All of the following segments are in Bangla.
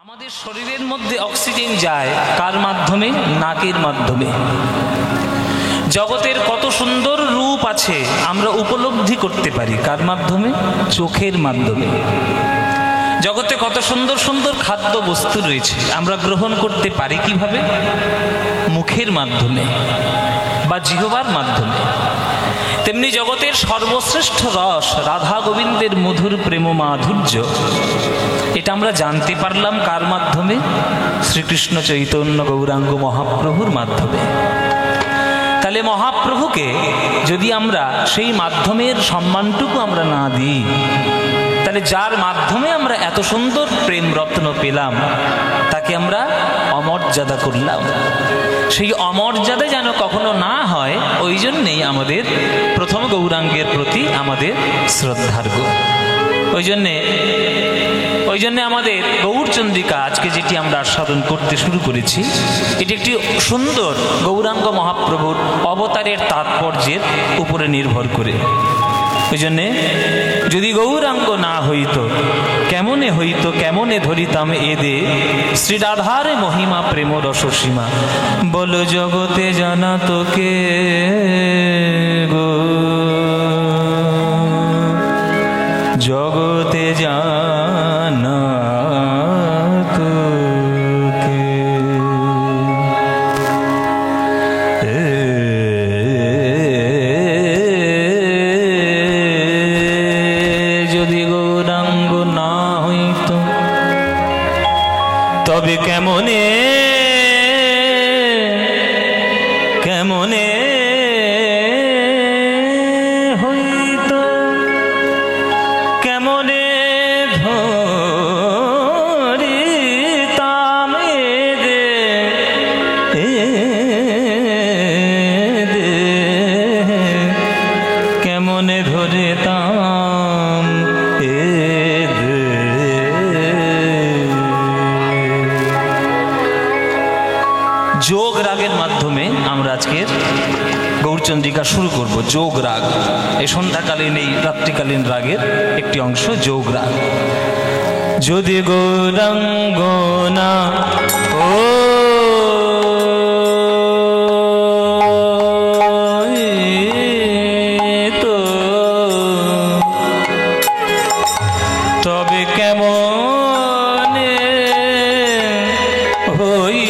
আমাদের শরীরের মধ্যে অক্সিজেন যায় কার মাধ্যমে? নাকের মাধ্যমে। জগতের কত সুন্দর রূপ আছে আমরা উপলব্ধি করতে পারি কার মাধ্যমে? চোখের মাধ্যমে। জগতে কত সুন্দর সুন্দর খাদ্য বস্তু রয়েছে আমরা গ্রহণ করতে পারি কিভাবে? মুখের মাধ্যমে বা জিহ্বার মাধ্যমে। তেমনি জগতের সর্বশ্রেষ্ঠ রস রাধা গোবিন্দের মধুর প্রেম মাধুর্য, এটা আমরা জানতে পারলাম কার মাধ্যমে? শ্রীকৃষ্ণ চৈতন্য গৌরাঙ্গ মহাপ্রভুর মাধ্যমে। তাহলে মহাপ্রভুকে যদি আমরা সেই মাধ্যমের সম্মানটুকু আমরা না দিই, তাহলে যার মাধ্যমে আমরা এত সুন্দর প্রেম রত্ন পেলাম তাকে আমরা অমর্যাদা করলাম। সেই অমর্যাদা যেন কখনো না হয়, ওই জন্যেই আমাদের প্রথম গৌরাঙ্গের প্রতি আমাদের শ্রদ্ধার্ঘ। ওই জন্যে আমাদের গৌরচন্দ্রিকা আজকে যেটি আমরা আস্বাদন করতে শুরু করেছি, এটি একটি সুন্দর গৌরাঙ্গ মহাপ্রভুর অবতারের তাৎপর্যের উপরে নির্ভর করে। ওই জন্যে যদি গৌরাঙ্গ না হইত কেমনে হইত, কেমনে ধরিতাম এদে শ্রীরাধারে মহিমা প্রেম রসসীমা। বলো জগতে জানা তোকে গো, জগতে জানা তোকে। যদি গৌরাঙ্গ না হইত তবে কেমনে কেমনে হইত, কেমনে ধরিতাম এদে কেমনে ধরিতাম এদে। যোগ রাগের মাধ্যমে আমরা আজকের গৌরচন্দ্রিকা শুরু করব। যোগ রাগ, এই সন্ধ্যাকালীন এই রাত্রিকালীন রাগের একটি অংশ যোগ রাগ। যদি গৌরাঙ্গ না ও তো তবে কেমনে হই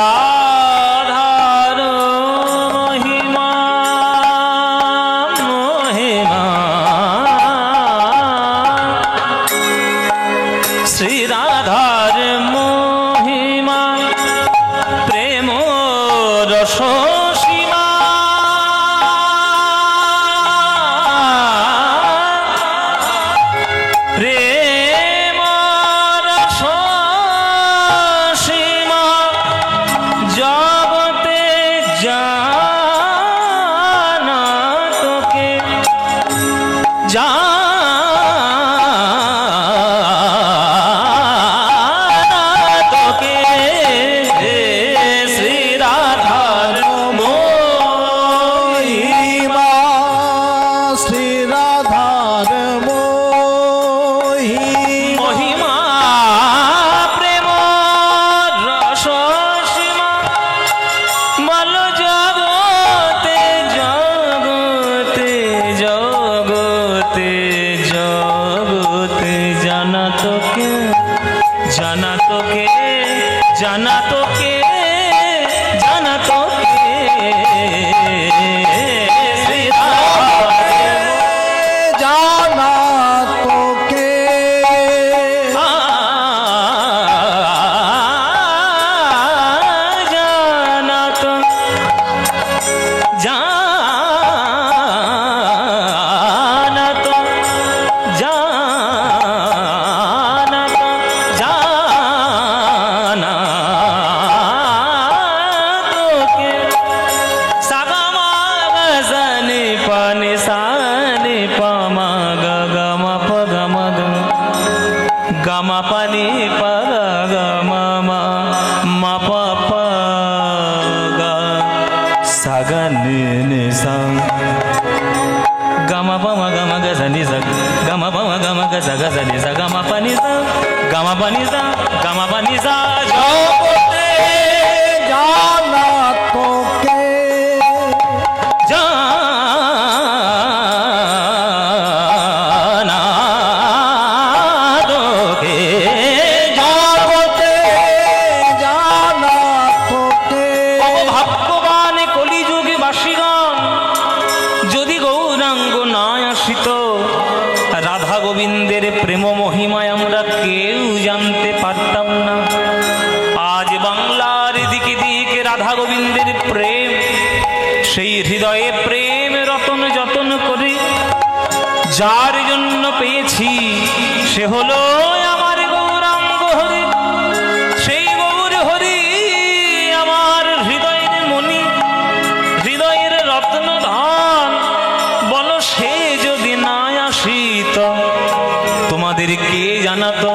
শ্রীরাধার মহিমা মহিমা শ্রীরাধার মহিমা প্রেম রস সীমা। প্রেম রস সীমা গা গা জা নি জা গা মা পা নি জা গা মা পা নি জা গা মা পা নি জা জগতে জানা তোকে জানা তোকে জগতে জানা তোকে। ভাগ্যবান কলিযুগে বাসীগণ, যদি গৌরাঙ্গ না আসিত, রাধা গোবিন্দের প্রেম মহিমায় আমরা কেউ জানতে পারতাম না। আজ বাংলার দিকে দিকে রাধা গোবিন্দের প্রেম, সেই হৃদয়ে প্রেম রতন যতন করে যার জন্য পেয়েছি, সে হলো আমার গৌরাঙ্গ হরি। সেই গৌর হরি আমার হৃদয়ের মণি, হৃদয়ের রত্ন ধন। বলো সে যদি না আসিত, তোমাদের কে জানাতো?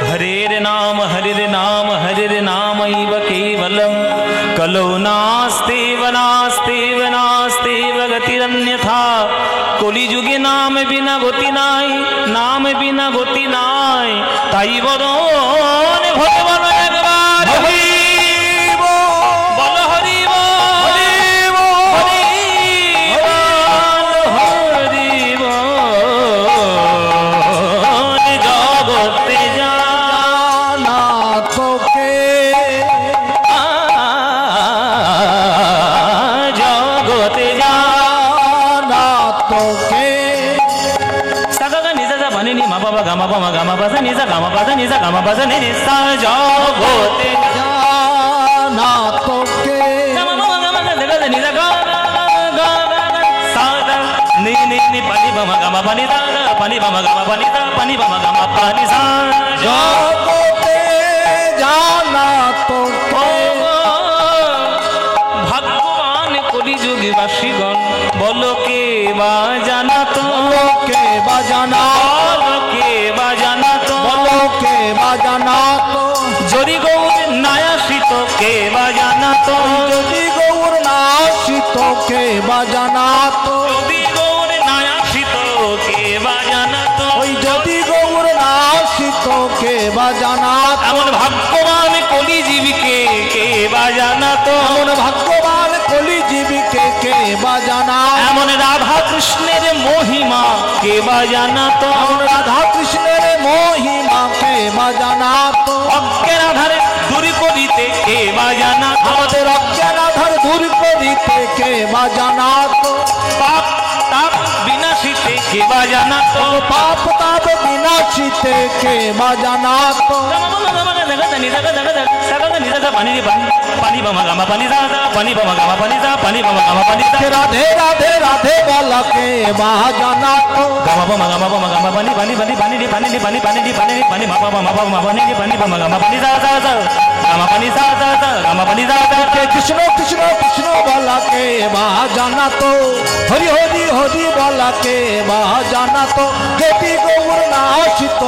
হরের নাম হরের নাম হরের নামৈব কেবলম, কলৌ নাস্তেব নাস্তেব নাস্তেব গতিরন্যথা। কলিযুগে নাম বিনা গতি নাই, নাম বিনা গতি নাই। তাই বরণ ভরে বলো একবার হরি বল, হরি বল, হরি বল, হরি বল। জগতে জানা তোকে জগতে জানা তোকে। সাগা নিজা যা বানি নি মা বাবা গামা বামা গামা বাজা নিজা গামা বাজা নিজা গামা বাজা নি নি সা জগতে জানা তোকে গামা বামা গামা গা গা নিজা গা গা গা সা দা নি নি নি পানি বামা গামা পানি দা পানি বামা গামা পানি দা পানি বামা গামা পানি সা জগতে জানা তোকে। ভগবান কলিযুগে বাসীগণ, বলো কে বা জানাতো? কে বা জানা বলো কে বা জানাতো? বলো কে বা জানা তো। যদি গৌর না আসিত, কে বা জানাতো? যদি গৌর না আসিত কে বা জানা তো। যদি গৌর না আসিত, কে বা জানাতো? ওই যদি গৌর না আসিত কে বা জানা তো। এমন ভাগ্যবান কলিজীবীকে কে বা জানাতো? এমন ভাগ্যবান কলিজীবীকে কে বা জানা। এমন রাধা কৃষ্ণের মহিমা কে বা জানাতো? এমন রাধা কৃষ্ণের মহিমা কে বা জানা তো। অজ্ঞান আধারে দূর করিতে কে বা জানাতো? আমাদের অজ্ঞান আধার দূর করিতে কে বা জানা তো। পাপ তাপ বিনাশিতে কে বা জানাতো? পাপ তাপ বিনাশিতে কে বা জানা তো। পানি বামা গামা পানি যা পানি বামা গামা পানি যা পানি বামা গামা পানি যা রাধে রাধে রাধে বলা কে বা জানা তো। গামা বামা গামা পানি পানি পানি পানি রে পানি রে পানি পানি রে পানি রে পানি মাপা বামা বামা পানি রে পানি বামা গামা পানি যা যা যা গামা পানি যা যা যা গামা পানি যা যা কৃষ্ণ কৃষ্ণ কৃষ্ণ বলা কে বা জানা তো। হরি হরি হরি বলা কে বা জানা তো। যদি গৌর না আসিত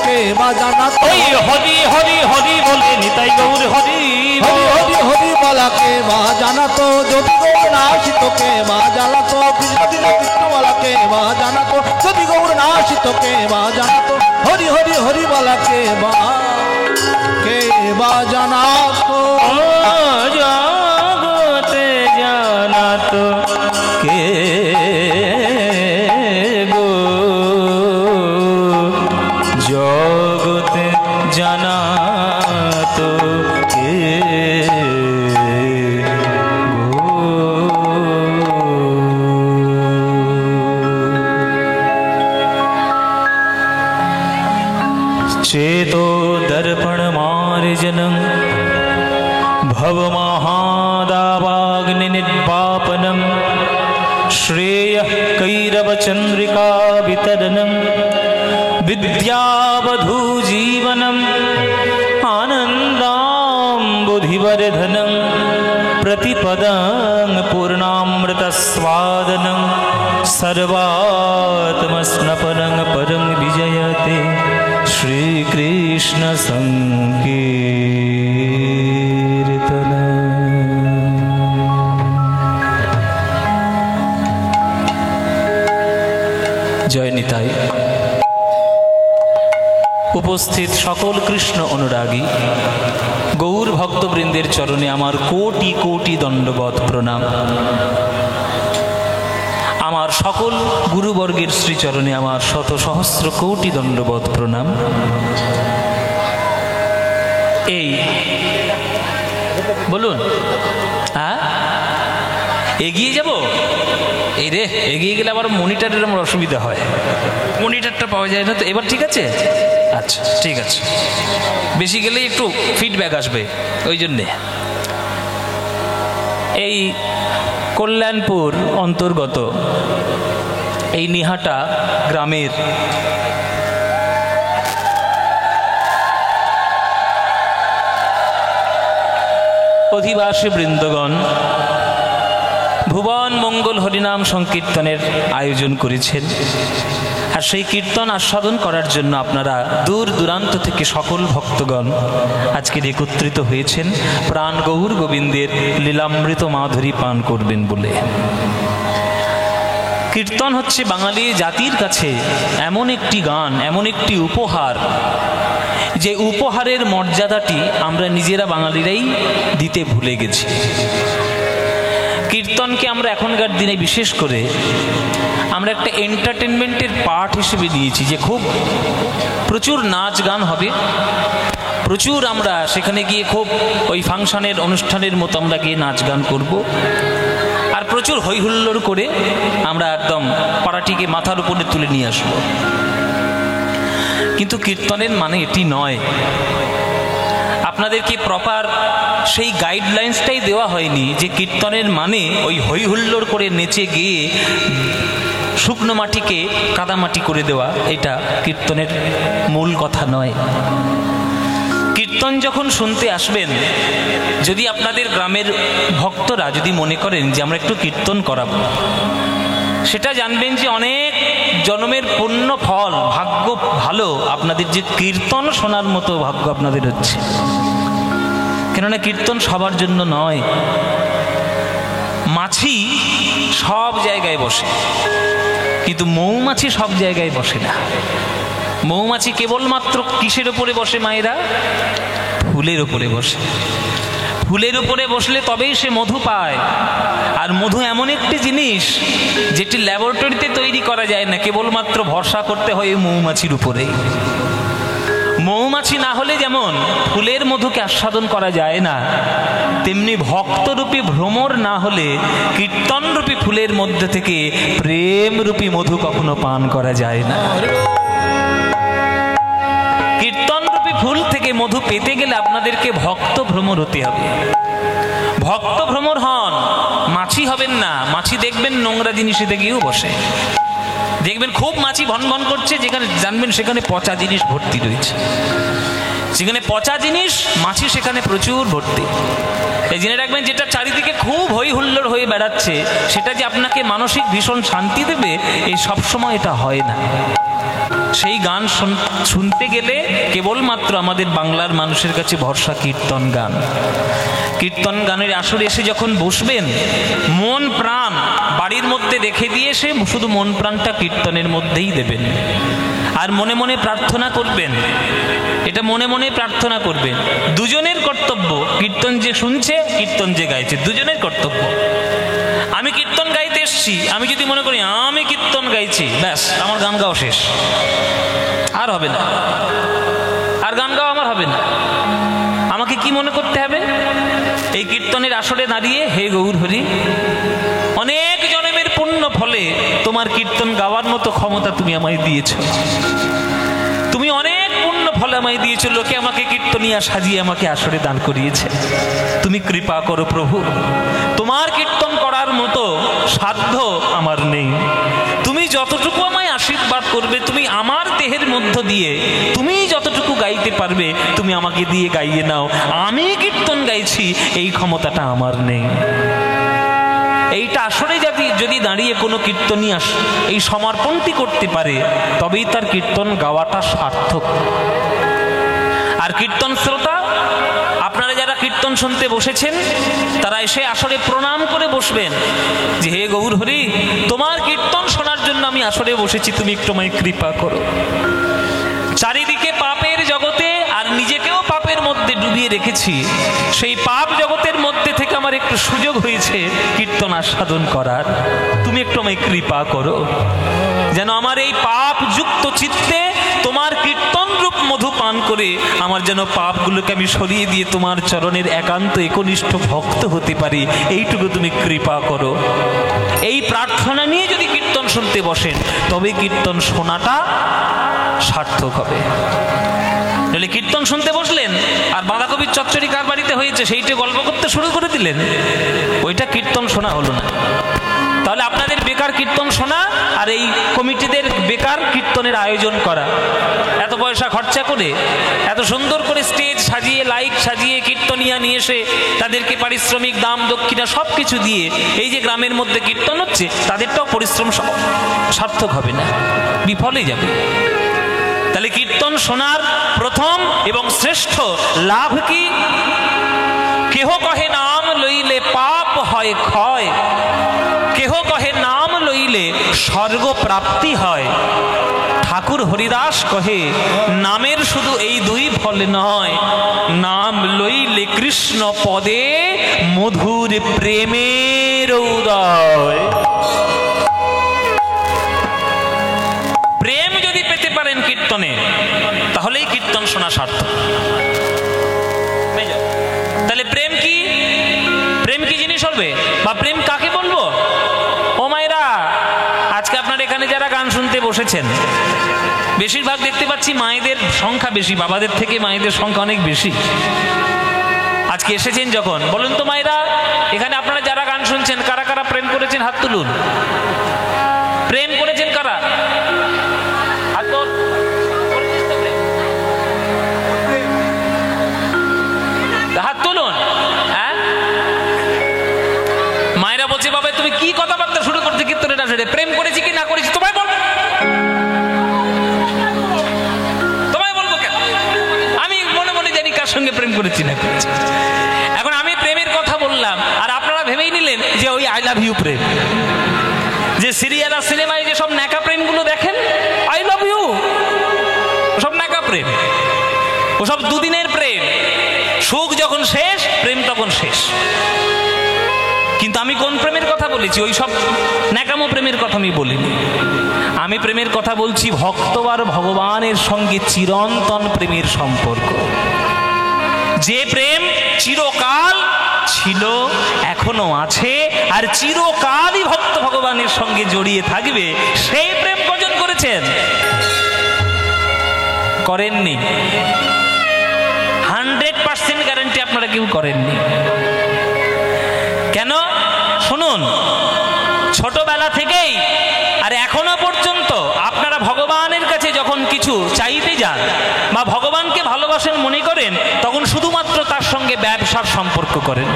কে বা জানা তো। ওই হরি হরি হরি বলে নিতাই গৌর হরি হরি হরি হরি বলা কে বা জানা তো। যদি গৌর না আসিত কে বা জানা তো। কৃষ্ণ কৃষ্ণ কৃষ্ণ বলা কে বা জানা তো। যদি গৌর না আসিত কে বা জানা তো। হরি হরি হরি বলা কে বা জানা তো। ও জগতে জানা তো কে গো, জগতে জানা তো কে चेतो दर्पण मार्जनं भवमहादावाग्निर्वापनं श्रेयः कैरवचन्द्रिका वितरणं विद्यावधूजीवनम् आनन्दाम्बुधिवर्धनं प्रतिपदं पूर्णामृतस्वादनं सर्वात्मस्नपनं परं विजयते श्रीकृष्ण संकीर्तन। जय निताई। উপস্থিত সকল কৃষ্ণ অনুরাগী গৌর ভক্তবৃন্দের চরণে আমার কোটি কোটি দণ্ডবৎ প্রণাম। আমার সকল গুরুবর্গের শ্রীচরণে আমার শত সহস্র কোটি দণ্ডবৎ প্রণাম। এই বলুন, হ্যাঁ এগিয়ে যাব? এই রে, এগিয়ে গেলে আবার মনিটরের আমার অসুবিধা হয়, মনিটরটা পাওয়া যায় না তো। এবার ঠিক আছে? আচ্ছা ঠিক আছে, বেশি গেলে একটু ফিডব্যাক আসবে, ওই জন্যে। এই কল্যাণপুর অন্তর্গত এই নিহাটা গ্রামের অধিবাসী বৃন্দগণ ভুবন মঙ্গল হরিনাম সংকীর্তনের আয়োজন করেছেন, আর সেই কীর্তন আস্বাদন করার জন্য আপনারা দূর দূরান্ত থেকে সকল ভক্তগণ আজকে একত্রিত হয়েছেন প্রাণ গৌর গোবিন্দের লীলামৃত মাধুরী পান করবেন বলে। কীর্তন হচ্ছে বাঙালি জাতির কাছে এমন একটি গান, এমন একটি উপহার, যে উপহারের মর্যাদাটি আমরা নিজেরা বাঙালিরাই দিতে ভুলে গেছি। কীর্তনকে আমরা এখনকার দিনে বিশেষ করে আমরা একটা এন্টারটেনমেন্টের পার্ট হিসেবে নিয়েছি, যে খুব প্রচুর নাচ গান হবে, প্রচুর আমরা সেখানে গিয়ে খুব ওই ফাংশনের অনুষ্ঠানের মতো আমরা গিয়ে নাচ গান করব, আর প্রচুর হইহুল্লোড় করে আমরা একদম পাড়াটিকে মাথার উপরে তুলে নিয়ে আসবো। কিন্তু কীর্তনের মানে এটি নয়। আপনাদেরকে প্রপার সেই গাইডলাইন্সটাই দেওয়া হয়নি যে কীর্তনের মানে ওই হই হুল্লোড় করে নেচে গিয়ে শুকনো মাটিকে কাদামাটি করে দেওয়া, এটা কীর্তনের মূল কথা নয়। কীর্তন যখন শুনতে আসবেন, যদি আপনাদের গ্রামের ভক্তরা যদি মনে করেন যে আমরা একটু কীর্তন করাবো, সেটা জানবেন যে অনেক জন্মের পুণ্য ফল, ভাগ্য ভালো আপনাদের যে কীর্তন শোনার মতো ভাগ্য আপনাদের হচ্ছে। কেননা কীর্তন সবার জন্য নয়। মাছি সব জায়গায় বসে, কিন্তু মৌমাছি সব জায়গায় বসে না। মৌমাছি কেবলমাত্র কিসের উপরে বসে মায়েরা? ফুলের উপরে বসে। ফুলের উপরে বসলে তবেই সে মধু পায়। আর মধু এমন একটি জিনিস যেটি ল্যাবরেটরিতে তৈরি করা যায় না, কেবলমাত্র ভরসা করতে হয় মৌমাছির উপরে। মৌমাছি না হলে যেমন ফুলের মধুকে আস্বাদন করা যায় না, তেমনি ভক্তরূপী ভ্রমর না হলে কীর্তনরূপী ফুলের মধ্যে থেকে প্রেমরূপী মধু কখনো পান করা যায় না। কীর্তনরূপী ফুল থেকে মধু পেতে গেলে আপনাদেরকে ভক্ত ভ্রমর হতে হবে। ভক্ত ভ্রমর হন, মাছি হবেন না। মাছি দেখবেন নোংরা জিনিসে গিয়েও বসে, দেখবেন খুব মাছি ভন ভন করছে, যেখানে জানবেন সেখানে পচা জিনিস ভর্তি রয়েছে। যেখানে পচা জিনিস, মাছি সেখানে প্রচুর ভর্তি। এই জেনে রাখবেন, যেটা চারিদিকে খুব হই হুল্লোড় হয়ে বেড়াচ্ছে, সেটা যে আপনাকে মানসিক ভীষণ শান্তি দেবে, এই সবসময় এটা হয় না। সেই গান শুনতে গেলে কেবলমাত্র আমাদের বাংলার মানুষের কাছে ভরসা কীর্তন গান। কীর্তন গানের আসরে এসে যখন বসবেন, মন প্রাণ বাড়ির মধ্যে রেখে দিয়ে এসে শুধু মন প্রাণটা কীর্তনের মধ্যেই দেবেন। আর মনে মনে প্রার্থনা করবেন, এটা মনে মনে প্রার্থনা করবেন। দুজনের কর্তব্য, কীর্তন যে শুনছে, কীর্তন যে গাইছে, দুজনের কর্তব্য। আমি কীর্তন গাইতে এসছি, আমি যদি মনে করি আমি কীর্তন গাইছি, ব্যাস আমার গান গাওয়া শেষ, আর হবে না, আর গান গাওয়া আমার হবে না। আমাকে কি মনে করতে হবে? এই কীর্তনের আসরে দাঁড়িয়ে, হে গৌর হরি, অনেক জন্মের পুণ্য ফলে তোমার কীর্তন গাওয়ার মতো ক্ষমতা তুমি আমায় দিয়েছ। তুমি অনেক পুণ্য ফলে আমায় দিয়েছ, লোকে আমাকে কীর্তনিয়া সাজিয়ে আমাকে আসরে দান করিয়েছে। তুমি কৃপা করো প্রভু, তোমার কীর্তন করার মতো সাধ্য আমার নেই। তুমি যতটুকু আমায় আশীর্বাদ করবে, তুমি আমার দেহের মধ্য দিয়ে তুমি যতটুকু গাইতে পারবে, তুমি আমাকে দিয়ে গাইয়ে নাও। আমি কীর্তন গাইছি, এই ক্ষমতাটা আমার নেই। এইটা আসলে যদি দাঁড়িয়ে কোনো কীর্তনিয়া এই সমর্পণটি করতে পারে, তবেই তার কীর্তন গাওয়াটা সার্থক। আর কীর্তন শ্রোতা, আপনারা যারা কীর্তন শুনতে বসেছেন, তারা এসে আসরে প্রণাম করে বসবেন যে হে গৌর হরি, তোমার কীর্তন শোনার জন্য আমি আসরে বসেছি, তুমি একটু আমায় কৃপা করো। চারিদিকে পাপের ডুবিয়ে রেখেছি, সেই পাপ জগতের মধ্যে থেকে আমার একটু সুযোগ হয়েছে কীর্তন আস্বাদন করার। তুমি একটু আমায় কৃপা করো, যেন আমার এই পাপ যুক্ত চিত্তে তোমার কীর্তন রূপ মধু পান করে আমার যেন পাপগুলোকে আমি সরিয়ে দিয়ে তোমার চরণের একান্ত একনিষ্ঠ ভক্ত হতে পারি, এইটুকু তুমি কৃপা করো। এই প্রার্থনা নিয়ে যদি কীর্তন শুনতে বসেন, তবে কীর্তন শোনাটা সার্থক হবে। তাহলে কীর্তন শুনতে বসলেন আর বাঁধাকপির চচ্চড়ি কার বাড়িতে হয়েছে সেইটা গল্প করতে শুরু করে দিলেন, ওইটা কীর্তন শোনা হলো না। তাহলে আপনাদের বেকার কীর্তন শোনা, আর এই কমিটিদের বেকার কীর্তনের আয়োজন করা, এত পয়সা খরচা করে এত সুন্দর করে স্টেজ সাজিয়ে লাইট সাজিয়ে কীর্তনিয়া নিয়ে এসে তাদেরকে পারিশ্রমিক দাম দক্ষিণা সব কিছু দিয়ে এই যে গ্রামের মধ্যে কীর্তন হচ্ছে, তাদেরটাও পরিশ্রম সার্থক হবে না, বিফলে যাবে। তাহলে কীর্তন শোনার প্রথম এবং শ্রেষ্ঠ লাভ কি? কেহ কহে নাম লইলে পাপ হয় ক্ষয়, কেহ কহে নাম লইলে স্বর্গ প্রাপ্তি হয়। ঠাকুর হরিদাস কহে নামের শুধু এই দুই ফল নয়, নাম লইলে কৃষ্ণ পদে মধুর প্রেমের উদয়। প্রেম যদি পেতে পারেন কীর্তনে, তাহলেই কীর্তন শোনা সার্থক। তাহলে প্রেম কি? প্রেম কি জিনিস হবে, বা প্রেম কাকে বলবো? ও মায়েরা, আজকে আপনার এখানে যারা গান শুনতে বসেছেন, বেশিরভাগ দেখতে পাচ্ছি মায়েদের সংখ্যা বেশি, বাবাদের থেকে মায়েদের সংখ্যা অনেক বেশি। আজকে এসেছেন যখন, বলুন তো মায়েরা, এখানে আপনারা যারা গান শুনছেন, কারা কারা প্রেম করেছেন হাত তুলুন। প্রেম করেছেন কারা? হাত তুলুন। হ্যাঁ, মায়েরা বলছে, বাবা তুমি কি কথাবার্তা শুরু করছো কীর্তনের আসরে? প্রেম করেছি কি না করেছি তোমায় বলবো, তোমায় বলবো কেন? আমি মনে মনে জানি কার সঙ্গে প্রেম করেছি না করেছি। এখন আমি প্রেমের কথা বললাম, আর আপনারা ভেবেই নিলেন যে ওই আই লাভ ইউ প্রেম, যে সিরিয়াল আর সিনেমায় যে সব ন্যাকা প্রেমগুলো দেখেন, আই লাভ ইউ, ওসব ন্যাকা প্রেম, ওসব দুদিনের প্রেম। সুখ যখন শেষ, প্রেম তখন শেষ। কিন্তু আমি কোন প্রেমের কথা বলেছি? ওই সব ন্যাকামো প্রেমের কথা আমি বলিনি। আমি প্রেমের কথা বলছি ভক্ত আর ভগবানের সঙ্গে চিরন্তন প্রেমের সম্পর্ক, যে প্রেম চিরকাল ছিল, এখনো আছে, আর চিরকালই ভক্ত ভগবানের সঙ্গে জড়িয়ে থাকবে। সেই প্রেম কজন করেছেন? করেননি। 100% গ্যারান্টি আপনারা কেউ করেননি। কেন? শুনুন, ছোটবেলা থেকেই আর এখনো পর্যন্ত আপনারা ভগবানের কাছে যখন কিছু চাইতে যান বা ভগবানকে ভালোবাসেন মনে করেন, তখন শুধুমাত্র তার সঙ্গে ব্যবসার সম্পর্ক করেন।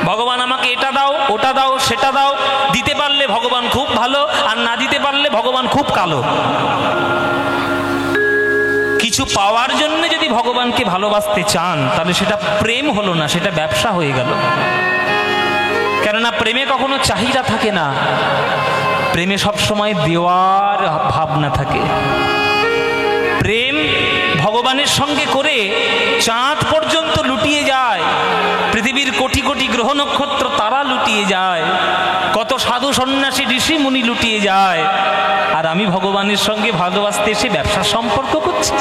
ভগবান আমাকে এটা দাও, ওটা দাও, সেটা দাও, দিতে পারলে ভগবান খুব ভালো, আর না দিতে পারলে ভগবান খুব কালো। কিছু পাওয়ার জন্য যদি ভগবানকে ভালোবাসতে চান, তাহলে সেটা প্রেম হলো না, সেটা ব্যবসা হয়ে গেল। কেননা প্রেমে কখনো চাহিদা থাকে না, প্রেমে সবসময় দেওয়ার ভাবনা থাকে। প্রেম ভগবানের সঙ্গে করে চাঁদ পর্যন্ত লুটিয়ে যায়, পৃথিবীর কোটি কোটি গ্রহ নক্ষত্র তারা লুটিয়ে যায়, কত সাধু সন্ন্যাসী ঋষি মুনি লুটিয়ে যায়, আর আমি ভগবানের সঙ্গে ভালোবাসতে এসে ব্যবসার সম্পর্ক করছি।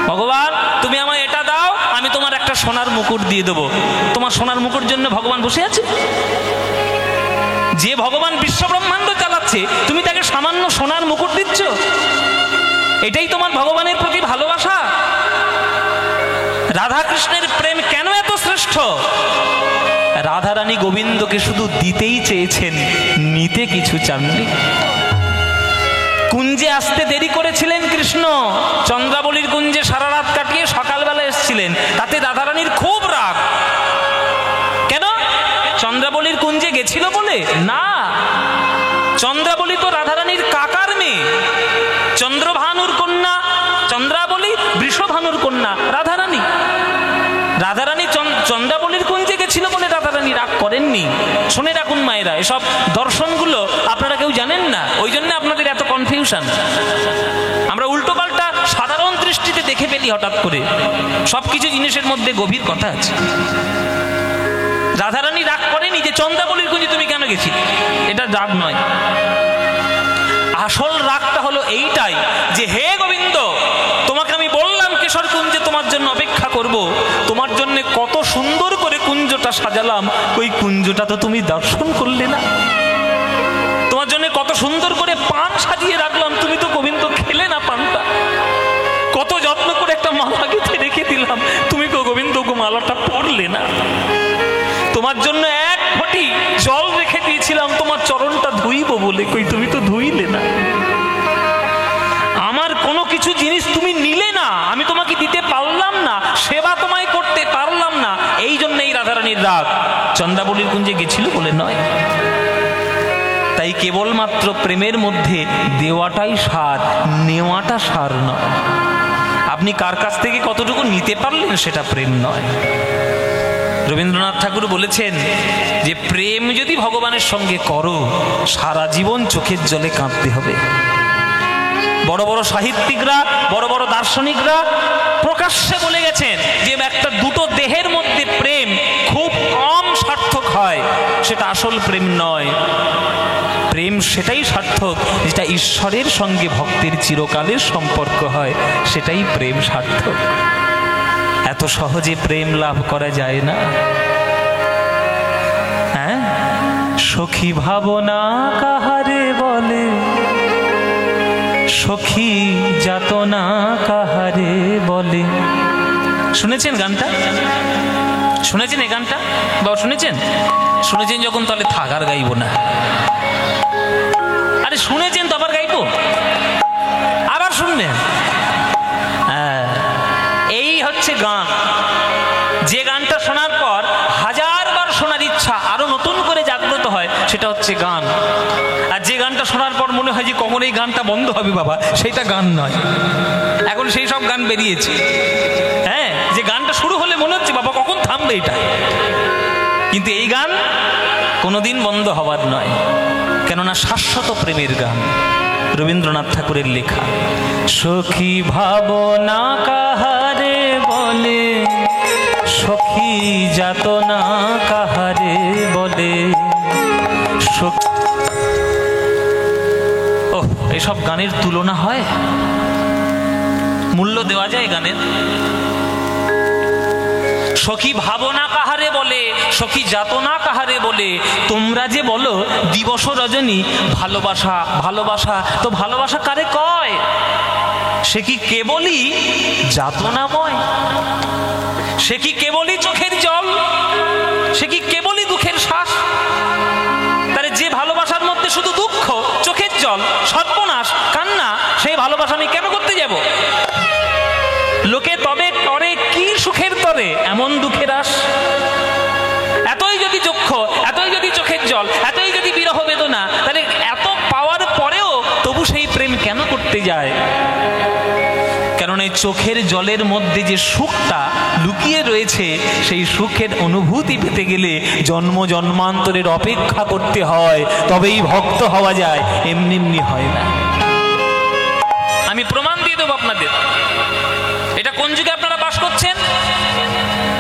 ভগবান তুমি আমায় এটা দাও, আমি তোমার একটা সোনার মুকুট দিয়ে দেবো। তোমার সোনার মুকুট জন্য ভগবান বসে আছে? যে ভগবান বিশ্ব ব্রহ্মাণ্ড চালাচ্ছে, তুমি তাকে সামান্য সোনার মুকুট দিচ্ছ? এটাই তোমার ভগবানের প্রতি ভালোবাসা? রাধা কৃষ্ণের প্রেম কেন এত শ্রেষ্ঠ? রাধারানী গোবিন্দকে শুধু দিতেই চেয়েছেন, নিতে কিছু চাননি। কুঞ্জে আসতে দেরি করেছিলেন কৃষ্ণ, চন্দ্রাবলীর কুঞ্জে সারা রাত কাটিয়ে সকালবেলা এসেছিলেন, তাতে রাধারানীর খুব রাগ। কেন? চন্দ্রাবলীর কুঞ্জে গেছিল বলে? না, চন্দ্রাবলী তো রাধারানীর কাকার মেয়ে। চন্দ্রভানুর কন্যা চন্দ্রাবলী, বৃষভানুর কন্যা রাধারানী। রাধারানী চন্দ্রাবলীর কুঞ্জে গেছিল বলে রাধারানী রাগ করেননি। শুনে রাখুন মায়েরা, এসব দর্শনগুলো আপনারা কেউ জানেন না, ওই জন্য আপনাদের এত কনফিউশন। আমরা উল্টো পাল্টা সাধারণ দৃষ্টিতে দেখে পেলি হঠাৎ করে? সবকিছু জিনিসের মধ্যে গভীর কথা আছে। রাধারানী রাগ করেনি যে চন্দ্রাবলীর কুঞ্জে তুমি কেন গেছি, এটা রাগ নয়। আসল রাগটা হলো এইটাই যে হে গোবিন্দ, তোমাকে আমি বললাম কেশর কুঞ্জে তোমার জন্য অপেক্ষা করব, তোমার জন্য কত সুন্দর করে কুঞ্জটা সাজালাম, ওই কুঞ্জটা তো তুমি দর্শন করলে না। তোমার জন্য কত সুন্দর করে পান সাজিয়ে রাখলাম, তুমি তো গোবিন্দ খেলে না পানটা। কত যত্ন করে একটা মালা গেঁথে রেখে দিলাম, তুমি তো গোবিন্দ গো মালাটা পরলে না। তোমার জন্য এক ঘটি জল রেখে দিয়েছিলাম তোমার চরণটা ধুইব বলে, কই তুমি তো ধুইলে না। আমার কোনো কিছু জিনিস তুমি নিলে না, আমি তোমাকে দিতে পারলাম না, সেবা তোমায় করতে পারলাম না, এই জন্যই রাধারানীর রাগ। চন্দ্রাবলীর কুঞ্জে গেছিল বলে নয়। তাই কেবলমাত্র প্রেমের মধ্যে দেওয়াটাই সার, নেওয়াটা সার নয়। আপনি কার কাছ থেকে কতটুকু নিতে পারলেন সেটা প্রেম নয়। রবীন্দ্রনাথ ঠাকুর বলেছেন যে প্রেম যদি ভগবানের সঙ্গে করো, সারা জীবন চোখের জলে কাঁদতে হবে। বড় বড় সাহিত্যিকরা, বড় বড় দার্শনিকরা প্রকাশ্যে বলে গেছেন যে একটা দুটো দেহের মধ্যে প্রেম খুব কম সার্থক হয়, সেটা আসল প্রেম নয়। প্রেম সেটাই সার্থক যেটা ঈশ্বরের সঙ্গে ভক্তের চিরকালের সম্পর্ক হয়, সেটাই প্রেম সার্থক। এত সহজে প্রেম লাভ করা যায় না। হ্যাঁ, সখী ভাবনা কাহারে বলে, সখী যাতনা কাহারে বলে। শুনেছেন গানটা? শুনেছেন এই গানটা? বাবা শুনেছেন? শুনেছেন যখন তাহলে থাক আর গাইব না। আরে শুনেছেন তো আবার গাইব? আবার শুনবেন? হ্যাঁ, এই হচ্ছে গান। যে গানটা শোনার পর হাজারবার শোনার ইচ্ছা আরো নতুন করে জাগ্রত হয়, সেটা হচ্ছে গান। আর যে গানটা শোনার পর মনে হয় যে কখন এই গানটা বন্ধ হবে বাবা, সেটা গান নয়। এখন সেই সব গান বেরিয়েছে। হ্যাঁ, যে গানটা শুরু হলে মনে হচ্ছে বাবা কখন থামবে এটা, কিন্তু এই গান কোনোদিন বন্ধ হবার নয়, কেননা শাশ্বত প্রেমের গান। রবীন্দ্রনাথ ঠাকুরের লেখা। সখী ভাবনা কাহারে বলে, সখী যাতনা কাহারে বলে। ও, এসব গানের তুলনা হয়? মূল্য দেওয়া যায় গানের? সখী ভাবনা কাহারে বলে, সখী যাতনা কাহারে বলে। তোমরা যে বলো দিবস রজনী ভালোবাসা ভালোবাসা, তো ভালোবাসা কারে কয়? সে কি কেবলই যাতনাময়? সে কি কেবলই চোখের জল? সে কি কেবলই দুঃখের শ্বাস? তাহলে যে ভালোবাসার মধ্যে শুধু দুঃখ, চোখের জল, সর্বনাশ, কান্না, সেই ভালোবাসা আমি কেন করতে যাব? লোকে তবে করে কি সুখের তরে এমন দুঃখের আস? এতই যদি দুঃখ, এতই যদি চোখের জল, এতই যদি বিরহ বেদনা, তাহলে এত পাওয়ার পরেও তবু সেই প্রেম কেন করতে যায়? কারণ এই চোখের জলের মধ্যে যে সুখটা লুকিয়ে রয়েছে, সেই সুখের অনুভূতি পেতে গেলে জন্ম জন্মান্তরের অপেক্ষা করতে হয়, তবেই ভক্ত হওয়া যায়, এমনি এমনি হয় না। আমি প্রমাণ দিয়ে দেবো আপনাদের। এটা কোন যুগে আপনারা বাস করছেন?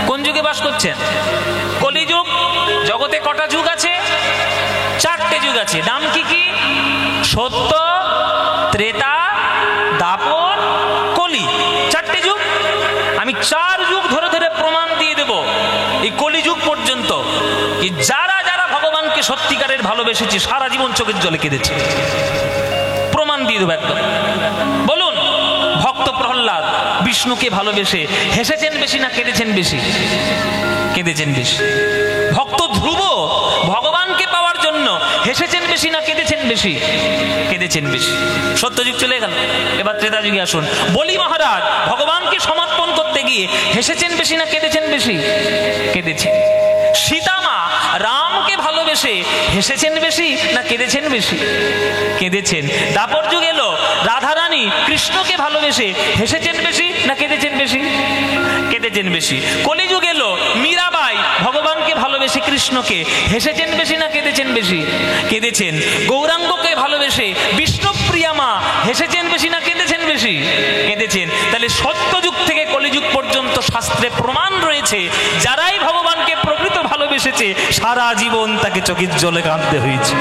কোন যুগে বাস করছেন? কলিযুগ। জগতে কটা যুগ আছে? 4টে যুগ আছে। নাম কি কি? সত্য, ত্রেতা, দাপর, কলি। 4টে যুগ। আমি 4 যুগ ধরে ধরে প্রমাণ দিয়ে দেব এই কলিযুগ পর্যন্ত, যারা যারা ভগবানকে সত্যিকারের ভালোবেসেছে সারা জীবন চোখের জলে কেঁদেছে। প্রমাণ দিয়ে দেবো একদম। বলুন, ভক্ত প্রহ্লাদ বিষ্ণুকে ভালোবেসে হেসেছেন বেশি না কেঁদেছেন বেশি? কেঁদেছেন বেশি। ভক্ত ধ্রুব ভগবানকে পাওয়ার জন্য হেসেছেন বেশি না কেঁদেছেন বেশি? কেঁদেছেন বেশি। সত্যযুগ চলে গেল, এবার ত্রেতা যুগে আসুন। বলি মহারাজ ভগবানকে সমর্পণ করতে গিয়ে হেসেছেন বেশি না কেঁদেছেন বেশি? কেঁদেছেন। সীতামা রামকে ভালোবেসে হেসেছেন বেশি না কেঁদেছেন বেশি? কেঁদেছেন। দাপর যুগ এলো, রাধারানী কৃষ্ণকে ভালোবেসে হেসেছেন বেশি না কেঁদেছেন বেশি? কেঁদেছেন বেশি। কলিযুগ এলো, মীরাবাই ভগবানকে ভালোবেসে কৃষ্ণকে হেসেছেন বেশি না কেঁদেছেন বেশি? কেঁদেছেন। গৌরাঙ্গকে ভালোবেসে বিষ্ণুপ্রিয়া মা হেসেছেন বেশি না কেঁদেছেন বেশি? কেঁদেছেন। তাহলে সত্য শাস্ত্রে প্রমাণ রয়েছে, যারাই ভগবানকে প্রকৃত ভালোবেসেছে সারা জীবন তাকে চোখের জলে কাঁদতে হয়েছে।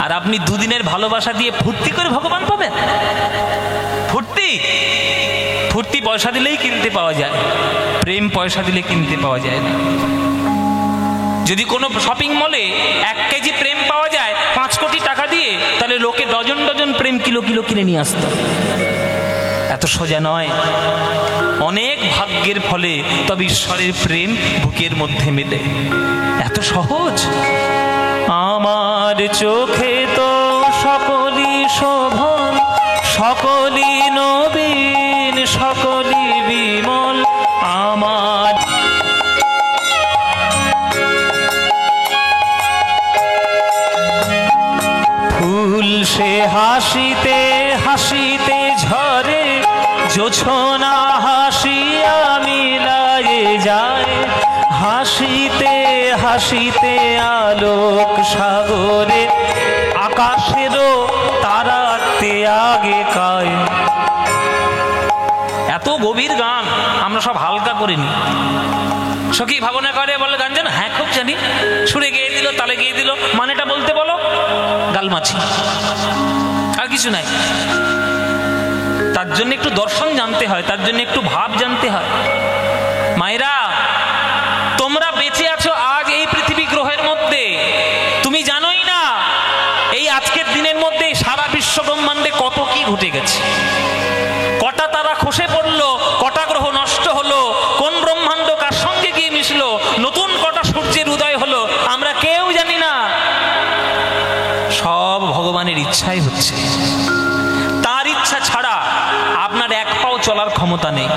আর আপনি দুদিনের ভালোবাসা দিয়ে ফুর্তি করে ভগবান পাবেন? ফুর্তি ফুর্তি পয়সা দিলেই কিনতে পাওয়া যায়, প্রেম পয়সা দিলে কিনতে পাওয়া যায় না। যদি কোনো শপিং মলে 1 কেজি প্রেম পাওয়া যায় 5 কোটি টাকা দিয়ে, তাহলে লোকে ডজন ডজন প্রেম কিলো কিলো কিনে নিয়ে আসত। এত সোজা নয়, অনেক ভাগ্যের ফলে তবে ঈশ্বরের প্রেম বুকের মধ্যে মেলে। এত সহজ। আমার চোখে তো সকলই শোভন, সকলই নবীন, সকলই বিমল। আমার ফুল সে হাসিতে হাসিতে ঝরে, জোছনা হাসিয়া মিলায়ে যায়। হাসিতে হাসিতে আলোক সাগরে, আকাশেরও তারাতে আগে কায়। এত গভীর গান আমরা সব হালকা করিনি। সখী ভাবনা করে বলে গান জানো? হ্যাঁ খুব জানি। সুরে গেয়ে দিল, তালে গেয়ে দিল, মানেটা বলতে বলো, গালমাছি, আর কিছু নাই। তার জন্য একটু দর্শন জানতে হয়, তার জন্য একটু ভাব জানতে হয়। মায়েরা, তোমরা বেঁচে আছো আজ এই পৃথিবী গ্রহের মধ্যে, তুমি জানোই না এই আজকের দিনের মধ্যে সারা বিশ্ব ব্রহ্মাণ্ডে কত কি ঘটে গেছে। কটা তারা খসে পড়লো, কটা গ্রহ নষ্ট হলো, কোন ব্রহ্মাণ্ড কার সঙ্গে গিয়ে মিশলো, নতুন কটা সূর্যের উদয় হলো, আমরা কেউ জানি না। সব ভগবানের ইচ্ছাই হচ্ছে। তার ইচ্ছা ছাড়া আপনার এক পাও চলার ক্ষমতা নেই।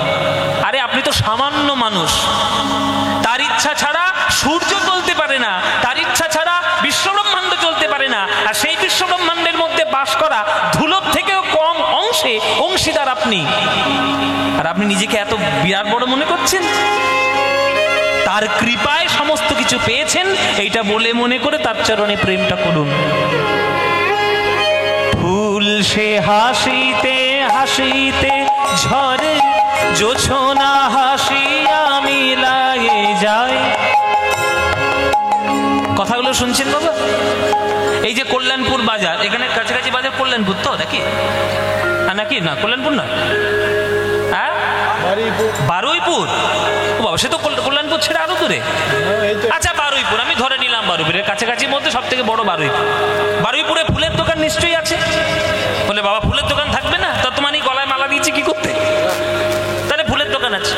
আরে আপনি তো সামান্য মানুষ। তার ইচ্ছা ছাড়া সূর্য চলতে পারে না, তার ইচ্ছা ছাড়া বিশ্বব্রহ্মাণ্ড চলতে পারে না। আর সেই বিশ্বব্রহ্মাণ্ডের মধ্যে বাস করা ধুলোর থেকেও কম অংশে অংশীদার আপনি। আর আপনি নিজেকে এত বিরাট বড় মনে করছেন। তার কৃপায় সমস্ত কিছু পেয়েছেন, এইটা বলে মনে করে তার চরণে প্রেমটা করুন। ফুল সে হাসিতে হাসিতে ঝরে, জোছনা হাসিয়া মিলায়ে যায়। কথাগুলো শুনছেন বাবা? এই যে কল্যাণপুর বাজার, এখানে কাছাকাছি বাজার কল্যাণপুর তো নাকি? নাকি না, কল্যাণপুর না, হ্যাঁ বারুইপুর। ও বাবা, সে তো কল্যাণপুর ছেড়ে আরো দূরে। আচ্ছা বারুইপুর, আমি ধরে নিলাম বারুইপুরের কাছাকাছির মধ্যে সব থেকে বড় বারুইপুর। বারুইপুরে ফুলের দোকান নিশ্চয়ই আছে। বলে বাবা ফুলের দোকান থাকবে না? তা তোমার গলায় মালা দিয়েছি কি করতে? তাহলে ফুলের দোকান আছে।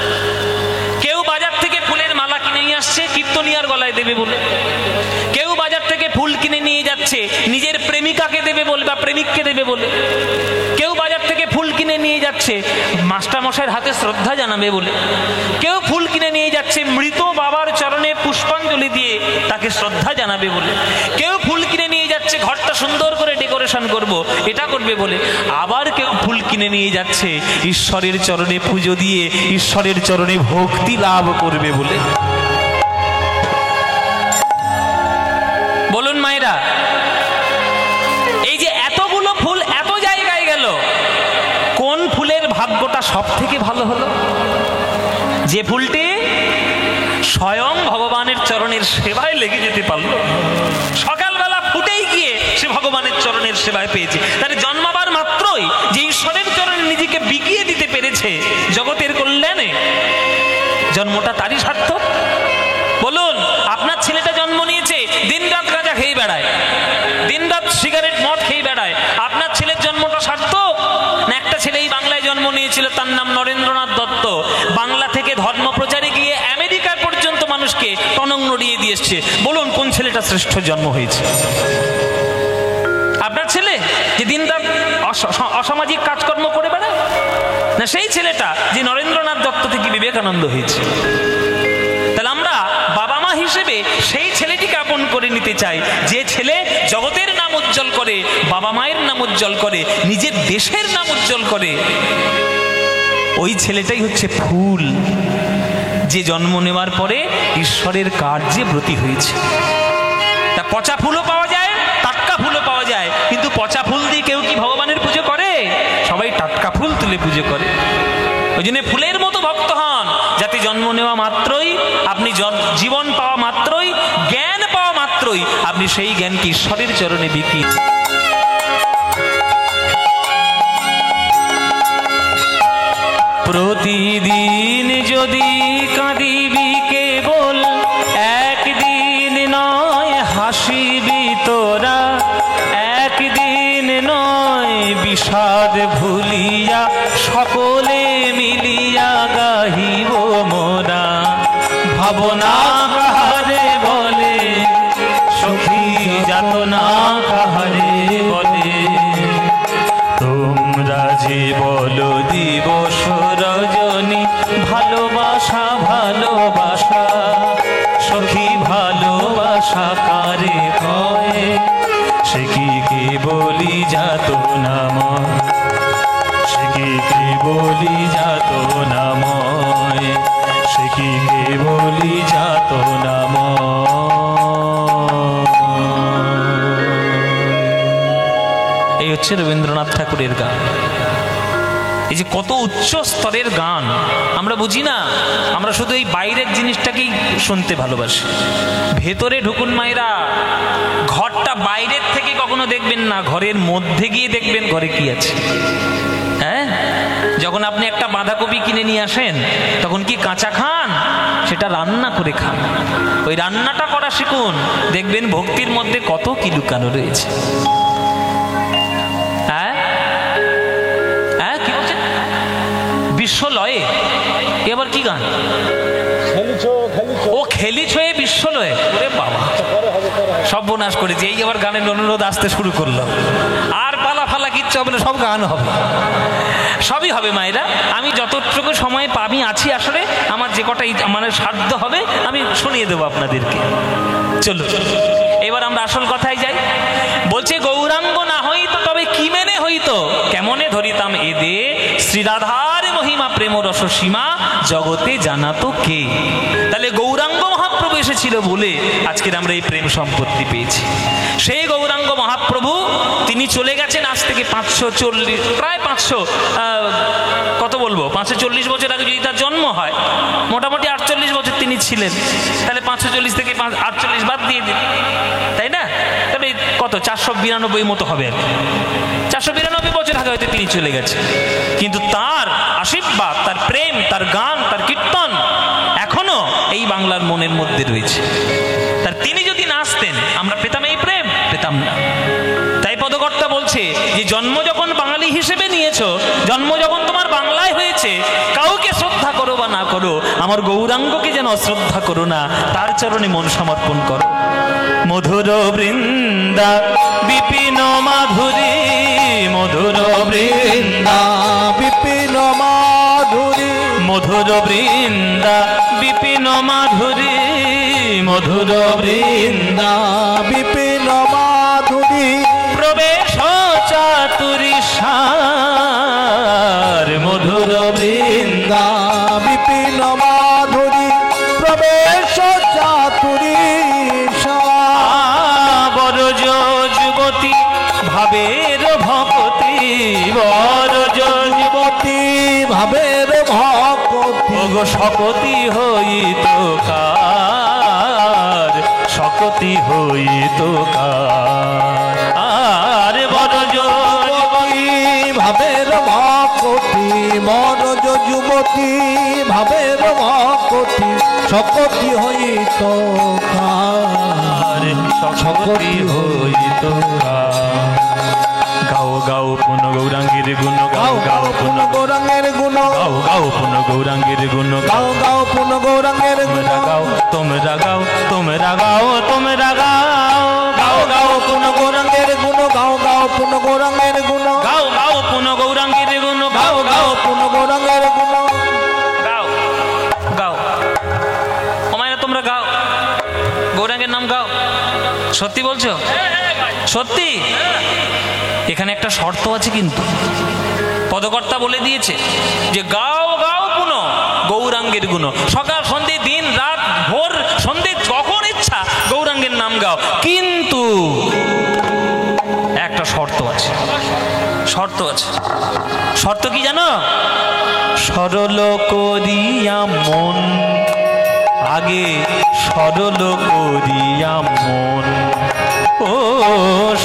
কেউ বাজার থেকে ফুলের মালা কিনে নিয়ে আসছে কীর্তনিয়ার গলায় দেবে বলে। কেউ বাজার থেকে ফুল কিনে নিয়ে যাচ্ছে নিজের প্রেমিকাকে দেবে বলে বা প্রেমিককে দেবে বলে। কেউ বাজার থেকে ফুল কিনে নিয়ে যাচ্ছে মাস্টারমশাইয়ের হাতে শ্রদ্ধা জানাবে বলে। কেউ ফুল কিনে নিয়ে যাচ্ছে মৃত বাবার চরণে পুষ্পাঞ্জলি দিয়ে তাকে শ্রদ্ধা জানাবে বলে। কেউ ফুল কিনে নিয়ে যাচ্ছে ঘরটা সুন্দর করে ডেকোরেশন করব, এটা করবে বলে। আবার কেউ ফুল কিনে নিয়ে যাচ্ছে ঈশ্বরের চরণে পুজো দিয়ে ঈশ্বরের চরণে ভক্তি লাভ করবে বলে। বলুন মায়েরা, এই যে এতগুলো ফুল এত জায়গায় গেল, কোন ফুলের ভাগ্যটা সব থেকে ভালো হলো? যে ফুলটি স্বয়ং ভগবানের চরণের সেবায় লেগে যেতে পারলো। সকালবেলা ফুটেই গিয়ে সে ভগবানের চরণের সেবায় পেয়েছে। তাহলে জন্মাবার মাত্রই যে ঈশ্বরের চরণে নিজেকে বিকিয়ে দিতে পেরেছে জগতের কল্যাণে, জন্মটা তারই সার্থক। বলুন, আপনার ছেলেটা জন্ম নিয়েছে, দিনরাত গাঁজা খেয়ে বেড়ায়, দিনরাত সিগারেট মদ খেয়ে বেড়ায়, আপনার ছেলের জন্মটা সার্থক না? একটা ছেলেই বাংলায় জন্ম নিয়েছিল, তার নাম নরেন্দ্রনাথ দত্ত। বাংলা থেকে ধর্ম প্রচারে গিয়ে আমেরিকা পর্যন্ত মানুষকে টনক নড়িয়ে দিয়ে এসছে। বলুন কোন ছেলেটা শ্রেষ্ঠ জন্ম হয়েছে? আপনার ছেলে যে দিনরাত অসামাজিক কাজকর্ম করে বেড়ায়, না সেই ছেলেটা যে নরেন্দ্রনাথ দত্ত থেকে বিবেকানন্দ হয়েছে? তাহলে আমরা বাবা মা হিসেবে সেই ছেলেটিকে আপন করে নিতে চাই, যে ছেলে জগতের নাম উজ্জ্বল করে, বাবা মায়ের নাম উজ্জ্বল করে, নিজের দেশের নাম উজ্জ্বল করে। ওই ছেলেটাই হচ্ছে ফুল, যে জন্ম নেওয়ার পরে ঈশ্বরের কার্যে ব্রতী হয়েছে। তা পচা ফুলও পাওয়া যায়, টাটকা ফুলও পাওয়া যায়, কিন্তু পচা ফুল দিয়ে কেউ কি ভগবানের পুজো করে? সবাই টাটকা ফুল তুলে পুজো করে। ওই জন্য ফুলের মতো ভক্ত হন, যাতে জন্ম নেওয়া মাত্রই আপনি, জীবন পাওয়া মাত্রই, জ্ঞান পাওয়া মাত্রই আপনি সেই জ্ঞানকে ঈশ্বরের চরণে বিকিয়ে প্রতিদিন যদি কাঁদিবি কেবল, একদিন নয় হাসিবি তোরা, একদিন নয় বিষাদ ভুলিয়া সকলে মিলিয়া গাহিব মোরা। ভাবনা কাহারে বলে সখী, যাতনা কাহারে বলে, তোমরা যে বলো দিবস রজনী, ভালোবাসা ভালোবাসা সখী, ভালোবাসা কারে কয়, সে কি বলি যাত নাময়, সে কি বলি যাত নাময়, সে কি বলি যাত নাময়। এই হচ্ছে রবীন্দ্রনাথ ঠাকুরের গান। এই যে কত উচ্চ স্তরের গান আমরা বুঝি না, আমরা শুধু এই বাইরের জিনিসটাকেই শুনতে ভালোবাসি। ভেতরে ঢুকুন মায়েরা, ঘরটা বাইরের থেকে কখনো দেখবেন না, ঘরের মধ্যে গিয়ে দেখবেন ঘরে কি আছে। হ্যাঁ, যখন আপনি একটা বাঁধাকপি কিনে নিয়ে আসেন, তখন কি কাঁচা খান? সেটা রান্না করে খান। ওই রান্নাটা করা শিখুন, দেখবেন ভক্তির মধ্যে কত কি লুকানো রয়েছে। বিশ্বলয়ে এবার কি গান? ও খেলিছ এ বিশ্বলয়ে। ওরে বাবা, সব বোনাস করেছে। এই আবার গানের অনুরোধ আসতে শুরু করলো, আর পালা ফালা কিচ্ছু হবে না, সব গান হবে, সবই হবে মায়েরা। আমি যতটুকু সময় পাবি আছি, আসলে আমার যে কটা মানে সাধ্য হবে আমি শুনিয়ে দেবো আপনাদেরকে। চলো এবার আমরা আসল কথায় যাই। বলছে গৌরাঙ্গ না হইতো তবে কি মেনে হইতো, কেমনে ধরিতাম এদে, শ্রীরাধার মহিমা প্রেম রস সীমা, জগতে জানাতো কে। তাহলে গৌরাঙ্গ মহাপ্রভু এসেছিল বলে আজকের আমরা এই প্রেম সম্পত্তি পেয়েছি। সেই গৌরাঙ্গ মহাপ্রভু তিনি চলে গেছেন আজ থেকে 540, প্রায় 500, কত বলবো, 540 বছর আগে যদি তার জন্ম হয়, মোটামুটি 48 বছর তিনি ছিলেন। তাহলে 540 থেকে 48 বাদ দিয়ে দিন, তাই না? তবে কত 492 মতো হবে আর কি। 492 বছর আগে হয়তো তিনি চলে গেছেন, কিন্তু তার আশীর্বাদ, তার প্রেম, তার গান, তার কীর্তন এখনো এই বাংলার মনের মধ্যে রয়েছে। তার তিনি যদি না আসতেন আমরা পেতাম এই প্রেম? পেতাম না। তাই পদকর্তা বলছে যে জন্ম যখন বাঙালি হিসেবে নিয়েছো, জন্ম যখন তোমার বাংলায় হয়েছে, কাউকে শ্রদ্ধা করো বা না করো, আমার গৌরাঙ্গকে যেন অশ্রদ্ধা করো না, তার চরণে মন সমর্পণ করো। মধুর বৃন্দা বিপিন মাধুরী, মধুর বৃন্দা বিপিন মাধুরী, মধুর বৃন্দা বিপিন মাধুরী, মধুর বৃন্দা বিপিন মাধুরী, প্রবেশ চাতুরী সার, মধুর বৃন্দা বিপিন মাধুরী, প্রবেশ চাতুরী বরজ যুবতী ভাবের ভকতি, বরজ যুবতী ভাবের ভকতি, ওগো শকতি হইত কার, শকতি হইত কার। আর বরজ যুবতী ভাবের ভকতি, বরজ যুবতী ভাবের ভকতি, শকতি হইত কার, শকতি হইত কার। গাও গাও পুন গৌরাঙ্গের গুণ, গাও গাও পুন গৌরাঙ্গের গুণ, গাও গাও পুন গৌরাঙ্গের গুণ, গাও গাও পুন গৌরাঙ্গের গুণ, তোমরা গাও, তোমরা গাও, তোমরা গাও, গাও গাও পুন গৌরাঙ্গের গুণ, গাও গাও পুন গৌরাঙ্গের গুণ, গাও গাও পুন গৌরাঙ্গের গুণ, গাও গাও পুন গৌরাঙ্গের গুণ, গাও গাও। ও মায়েরা তোমরা গাও, গৌরাঙ্গের নাম গাও। সত্যি বলছো? সত্যি? এখানে একটা শর্ত আছে কিন্তু, পদকর্তা বলে দিয়েছে যে গাও গাও পুন গৌরাঙ্গের গুণ, সকাল সন্ধে দিন রাত ভোর সন্ধে যখন ইচ্ছা গৌরাঙ্গের নাম গাও, কিন্তু একটা শর্ত আছে। শর্ত আছে। শর্ত কি জানো? সরল করিয়া মন, আগে সরল করিয়া মন, ও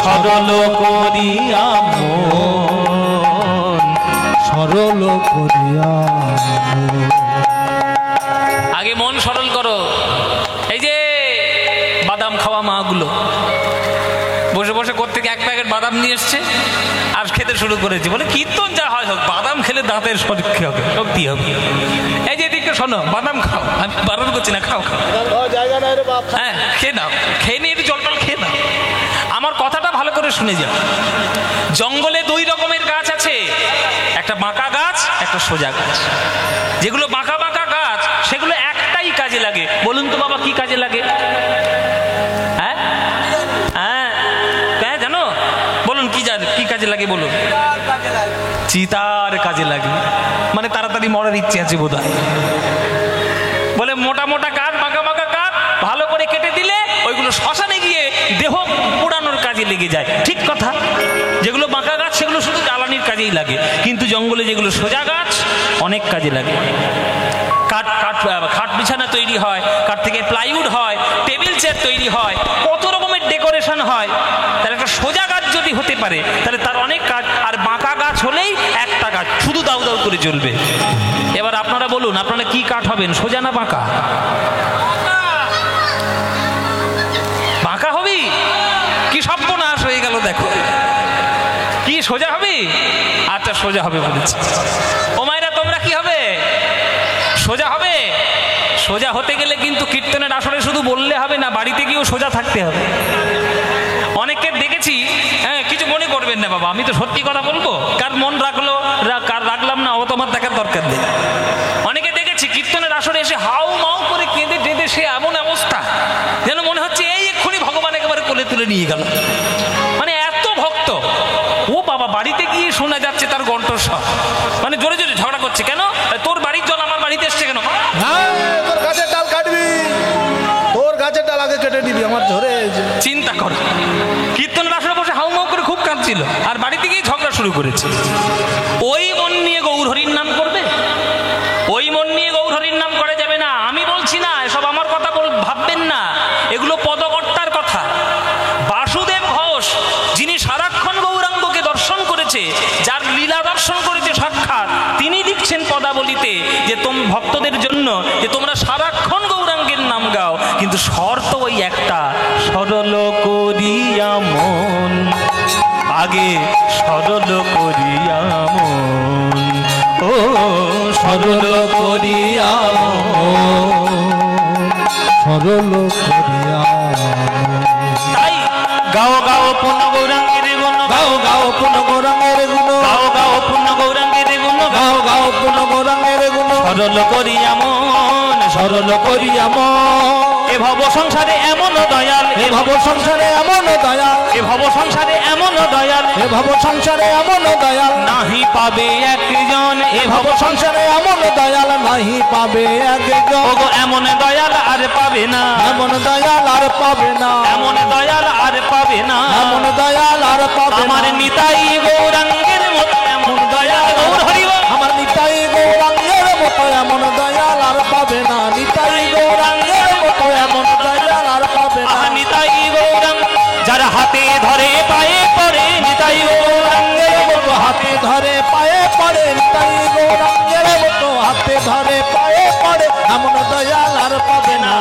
সরল করিয়া মন, সরল করিয়া আগে মন সরল করো। এই যে বাদাম খাওয়া মাগুলো বসে বসে কোত্থেকে এক প্যাকেট বাদাম নিয়ে এসছে আর খেতে শুরু করেছে, বলে কীর্তন যা হয় হোক, বাদাম খেলে দাঁতের শক্তি হবে, শক্তি হবে। এই যে এদিকে শোনো, বাদাম খাও, আমি বারণ করছি না, খাও খাও, জায়গা নাই রে বাপ। হ্যাঁ খেয়ে নাও, খেয়ে নিয়ে একটু জল টল খেয়ে নাও। আমার কথাটা ভালো করে শুনে যাও। জঙ্গলে দুই রকমের গাছ আছে, একটা বাঁকা গাছ, একটা সোজা গাছ। যেগুলো বাঁকা বাঁকা গাছ সেগুলো একটাই কাজে লাগে। বলুন তো বাবা, কি কাজে লাগে? হ্যাঁ হ্যাঁ হ্যাঁ জানো, বলুন কি কাজে লাগে বলুন? চিতার কাজে লাগে, মানে তাড়াতাড়ি মরার ইচ্ছে আছে বোধ হয়। বলে মোটা মোটা কাঠ, বাঁকা বাঁকা কাঠ ভালো করে কেটে দিলে ওইগুলো শ্মশানে গিয়ে দেহ পোড়ানোর কাজে লেগে যায়। ঠিক কথা, যেগুলো বাঁকা গাছ সেগুলো শুধু জ্বালানির কাজেই লাগে, কিন্তু জঙ্গলে যেগুলো সোজা গাছ অনেক কাজে লাগে। খাট বিছানা তৈরি হয়, কাঠ থেকে প্লাইউড হয়, টেবিল চেয়ার তৈরি হয়, কত রকমের ডেকোরেশন হয়। তাহলে একটা সোজা গাছ যদি হতে পারে তাহলে তার অনেক কাজ, আর বাঁকা গাছ হলেই একটা গাছ শুধু দাউ দাউ করে জ্বলবে। এবার আপনারা বলুন, আপনারা কি কাঠ হবেন, সোজা না বাঁকা? বাঁকা হবি? কি সর্বনাশ হয়ে গেল দেখো। কি সোজা হবে? আচ্ছা সোজা হবে বলেছি। ও মায়েরা, তোমরা কি হবে? সোজা হবে। সোজা হতে গেলে কিন্তু কীর্তনের আসরে শুধু বললে হবে না, বাড়িতে গিয়েও সোজা থাকতে হবে। অনেককে দেখেছি, হ্যাঁ কিছু মনে করবেন না বাবা, আমি তো সত্যি কথা বলবো, কার মন রাখলো কার রাখলাম না ও তোমার দেখার দরকার নেই। অনেকে দেখেছি কীর্তনের আসরে এসে হাউ মাউ করে কেঁদে টেঁদে সে এমন অবস্থা যেন মনে হচ্ছে এই এক্ষুনি ভগবান একেবারে কোলে তুলে নিয়ে গেল, মানে এত ভক্ত। ও বাবা, বাড়িতে গিয়ে শোনা যাচ্ছে তার কণ্ঠস্বর, মানে জোরে জোরে ঝগড়া করছে। কেন? তোর বাড়ির জল আমার বাড়িতে এসছে কেন? হ্যাঁ, তোর গাছের ডাল কাটবি, তোর গাছের ডাল আগে কেটে নিবি, আমার ধরে। চিন্তা কর, কীর্তনের আসরে বসে হাউমাউ করে খুব কাঁদছিল, আর বাড়িতে গিয়ে ঝগড়া শুরু করেছে। ওই মন নিয়ে গৌর হরির নাম করবে? ওই মন নিয়ে গৌর হরির নাম করা যাবে না। আমি বলছি না, এসব আমার কথা ভাববেন না, এগুলো পদকর্তার কথা। বাসুদেব ঘোষ, যিনি সারাক্ষণ গৌরাঙ্গকে দর্শন করেছে, যার লীলা দর্শন করেছে সাক্ষাৎ, তিনি লিখছেন পদাবলিতে যে ভক্তদের জন্য যে তোমরা সারাক্ষণ গৌরাঙ্গের নাম গাও, কিন্তু শর্ত ওই একটা, সরল করিয়া মন, আগে সরল করিয়া মন, ও সরল করিয়া মন, সরল করিয়া। তাই গাও গাও পূর্ণ গৌরাঙ্গের গুণ, গাও গাও পূর্ণ গৌরাঙ্গের গুণ, গাও গাও পূর্ণ গৌরাঙ্গের গুণ, গাও গাও পূর্ণ গৌরাঙ্গের গুণ, সরল করিয়া মন, সরল করিয়া মন। এ ভব সংসারে এমন দয়াল, এ ভব সংসারে এমন দয়াল, এ ভব সংসারে এমন দয়াল, এ ভব সংসারে এমন দয়াল, নাহি পাবে একজন। এ এ ভব সংসারে এমন দয়াল, নাহি পাবে একজন। ওগো এমন দয়াল আর পাবে না, এমন দয়াল আর পাবে না, এমন দয়াল আর পাবে না, এমন দয়াল আর পাবে না। আমার নিতাই গৌরাঙ্গের মতো এমন দয়াল, গৌর হরি বল। আমার নিতাই গৌরাঙ্গের মতো এমন দয়াল আর পাবে না, নিতাই গৌরাঙ্গের মতো এমন দয়াল আর পাবে না। নিতাই গৌরাঙ্গ, যার হাতে ধরে পায়ে পড়ে, নিতাই গৌরাঙ্গের মতো হাতে ধরে পায়ে পড়ে, নিতাই গৌরাঙ্গের মতো হাতে ধরে পায়ে পড়ে, এমন দয়াল আর পাবে না,